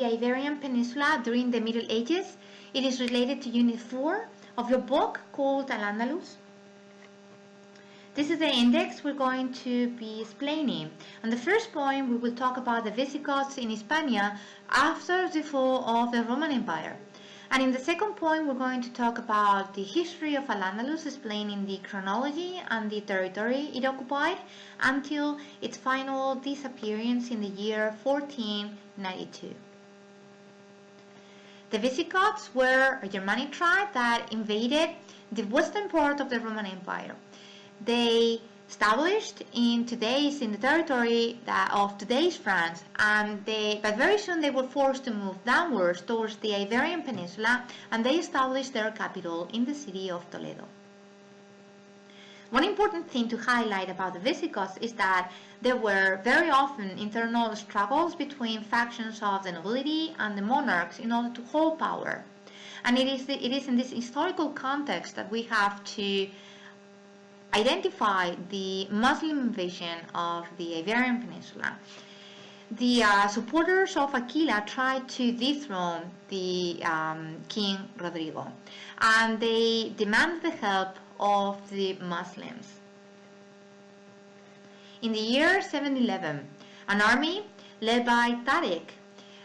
the Iberian Peninsula during the Middle Ages. It is related to Unit 4 of your book called Andalus. This is the index we're going to be explaining. On the first point, we will talk about the Visigoths in Hispania after the fall of the Roman Empire. And in the second point, we're going to talk about the history of Al-Andalus, explaining the chronology and the territory it occupied until its final disappearance in the year 1492. The Visigoths were a Germanic tribe that invaded the western part of the Roman Empire. They established in the territory of today's France, but very soon they were forced to move downwards towards the Iberian Peninsula, and they established their capital in the city of Toledo. One important thing to highlight about the Visigoths is that there were very often internal struggles between factions of the nobility and the monarchs in order to hold power. And it is in this historical context that we have to identify the Muslim invasion of the Iberian Peninsula. The supporters of Aquila tried to dethrone the King Rodrigo, and they demanded the help of the Muslims. In the year 711, an army led by Tariq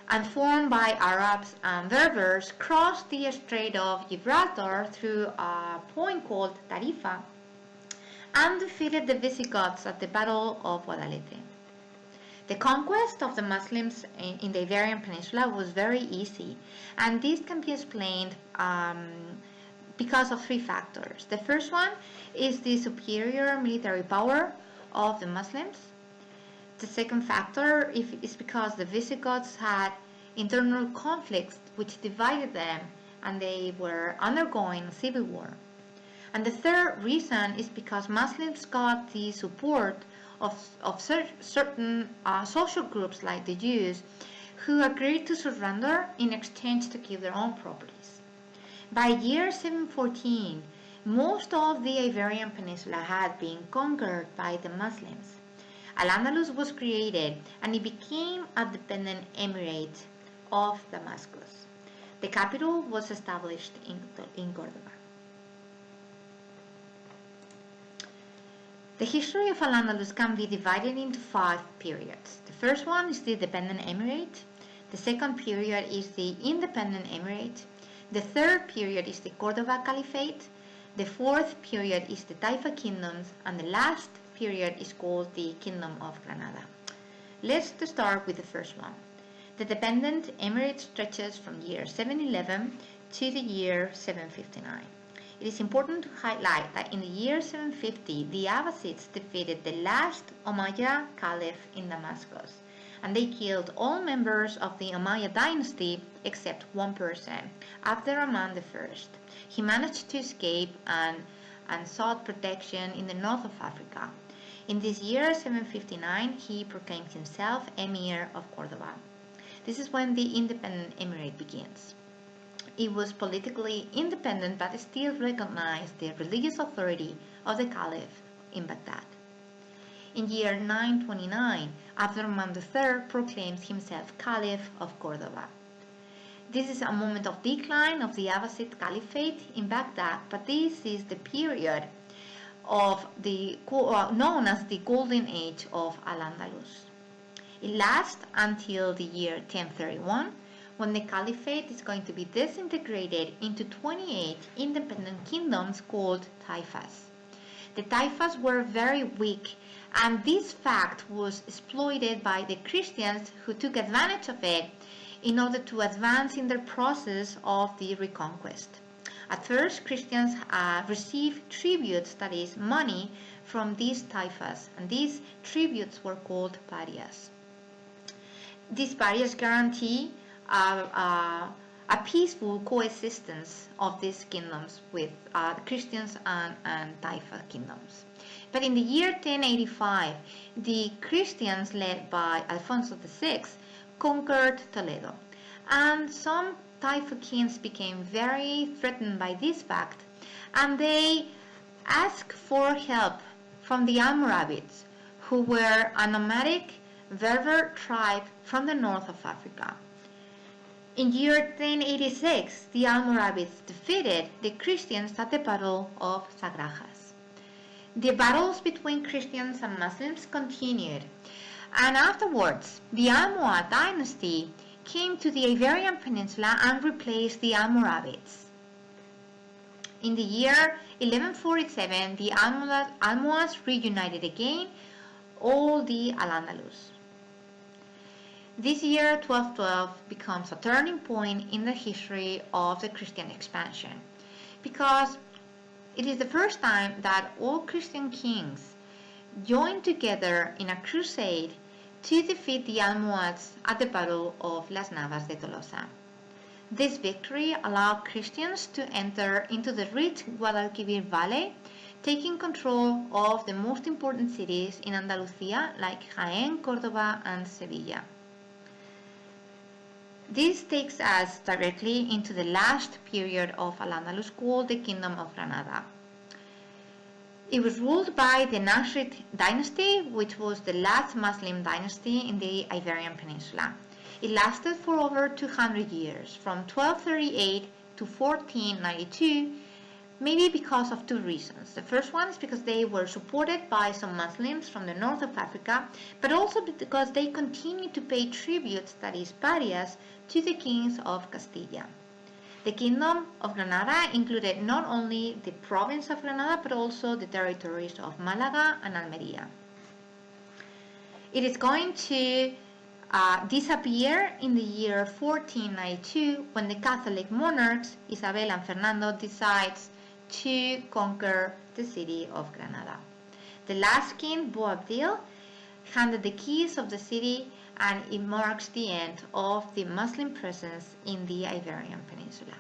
and formed by Arabs and Berbers crossed the Strait of Gibraltar through a point called Tarifa and defeated the Visigoths at the Battle of Guadalete. The conquest of the Muslims in the Iberian Peninsula was very easy, and this can be explained because of three factors. The first one is the superior military power of the Muslims. The second factor is because the Visigoths had internal conflicts which divided them, and they were undergoing a civil war. And the third reason is because Muslims got the support of certain social groups like the Jews, who agreed to surrender in exchange to keep their own properties. By year 714, most of the Iberian Peninsula had been conquered by the Muslims. Al-Andalus was created, and it became a dependent emirate of Damascus. The capital was established in Cordoba. The history of Al-Andalus can be divided into 5 periods. The first one is the dependent emirate. The second period is the independent emirate. The third period is the Cordoba Caliphate. The fourth period is the Taifa kingdoms, and the last period is called the Kingdom of Granada. Let's start with the first one. The dependent emirate stretches from year 711 to the year 759. It is important to highlight that in the year 750, the Abbasids defeated the last Umayyad Caliph in Damascus, and they killed all members of the Umayyad dynasty except one person, Abdurrahman I. He managed to escape and sought protection in the north of Africa. In this year 759, he proclaimed himself Emir of Cordoba. This is when the independent emirate begins. It was politically independent but still recognized the religious authority of the Caliph in Baghdad. In year 929, Abdurrahman III proclaims himself Caliph of Cordoba. This is a moment of decline of the Abbasid Caliphate in Baghdad, but this is the period of known as the Golden Age of Al-Andalus. It lasts until the year 1031, when the Caliphate is going to be disintegrated into 28 independent kingdoms called Taifas. The Taifas were very weak, and this fact was exploited by the Christians, who took advantage of it in order to advance in their process of the reconquest. At first, Christians received tributes, that is, money, from these Taifas, and these tributes were called parias. These parias guarantee a peaceful coexistence of these kingdoms with Christians and Taifa kingdoms. But in the year 1085, the Christians led by Alfonso VI conquered Toledo, and some Taifa kings became very threatened by this fact, and they asked for help from the Almoravids, who were a nomadic Berber tribe from the north of Africa. In year 1086, the Almoravids defeated the Christians at the Battle of Sagrajas. The battles between Christians and Muslims continued, and afterwards the Almohad dynasty came to the Iberian Peninsula and replaced the Almoravids. In the year 1147, the Almohads reunited again all the Al-Andalus. This year 1212 becomes a turning point in the history of the Christian expansion, because it is the first time that all Christian kings joined together in a crusade to defeat the Almohads at the Battle of Las Navas de Tolosa. This victory allowed Christians to enter into the rich Guadalquivir Valley, taking control of the most important cities in Andalusia like Jaén, Córdoba, and Sevilla. This takes us directly into the last period of Al-Andalus, called the Kingdom of Granada. It was ruled by the Nasrid dynasty, which was the last Muslim dynasty in the Iberian Peninsula. It lasted for over 200 years, from 1238 to 1492, maybe because of two reasons. The first one is because they were supported by some Muslims from the north of Africa, but also because they continued to pay tributes, that is, parias, to the kings of Castilla. The Kingdom of Granada included not only the province of Granada, but also the territories of Malaga and Almeria. It is going to disappear in the year 1492 when the Catholic monarchs, Isabel and Fernando, decides to conquer the city of Granada. The last king, Boabdil, handed the keys of the city, and it marks the end of the Muslim presence in the Iberian Peninsula.